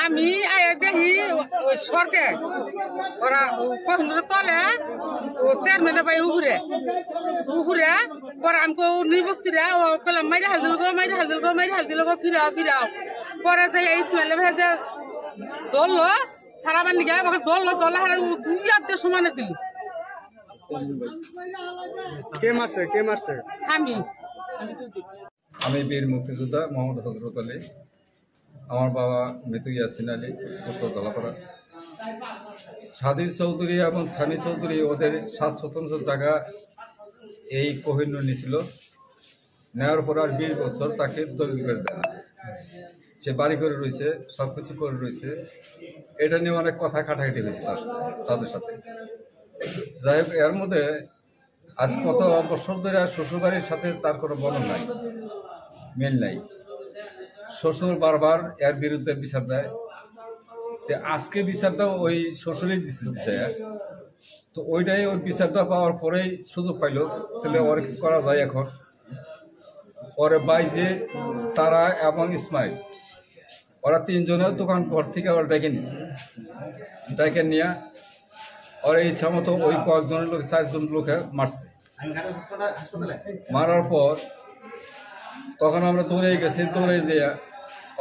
আমি দেখি সরকে ওরা কখনো তলে চেয়ারম্যানে পাই উপরে উপরে পরে আমি নিবস্তিরা মাইরে হাল দিল গো ফিরাও পরে যে ইসমাইল ভাই যে দললো সারা বান্দি গায়ে দললো দুই হাতে সমানে দিল। কে মারছে স্বামী। আমি বীর মুক্তিযোদ্ধা মোহাম্মদ হযরত আলী। আমার বাবা মৃত ইয়াসিন আলী, উত্তর দলাপাড়া। সাদি চৌধুরী এবং সানি চৌধুরী ওদের 7 শতাংশ জায়গা এই কোহিনূর নিয়েছিল। নেওয়ার পর আর 20 বছর তাকে দলিল করে দেয় না। সে বাড়ি করে রয়েছে, সব কিছু করে রয়েছে। এটা নিয়ে অনেক কথা কাটাকাটি হয়েছে তাদের সাথে। যাই হোক, এর মধ্যে আজ কত বছর ধরে শ্বশুরবাড়ির সাথে তার কোনো বলন নাই, মিল নাই। শ্বশুর বারবার এর বিরুদ্ধে বিচার দেয়। আজকে বিচারটা ওই শ্বশুরই দেয়। তো ওইটাই ওই বিচারটা পাওয়ার পরেই সুযোগ পাইল। তাহলে ওর কিছু করা যায় এখন। ওরে বাইজে তারা এবং ইসমাইল ওরা 3 জনের দোকান ঘর থেকে ওরা ডেকে নিছে। ডেকে নিয়ে ওরা ইচ্ছা মতো ওই কয়েকজনের লোক 4 জন লোকে মারছে। মারার পর তখন আমরা দৌড়ে গেছি, দৌড়ে দিয়ে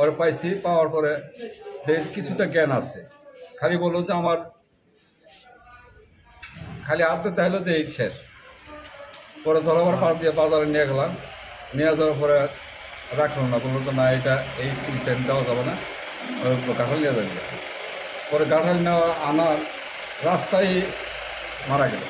ওরা পাইছি। পাওয়ার পরে কিছুটা জ্ঞান আছে, খালি বললো যে আমার খালি আদতে তাহলে যে এই শেষ। পরে ধরাবার পার দিয়ে বাজারে নিয়ে গেলাম। নিয়ে যাওয়ার পরে রাখলো না, বললো তো না এটা এই চিকিৎসা দেওয়া যাবে না, গাঁঠাল নিয়ে যাবে। পরে গাঁঠাল নেওয়া আনার রাস্তায় মারা গেল।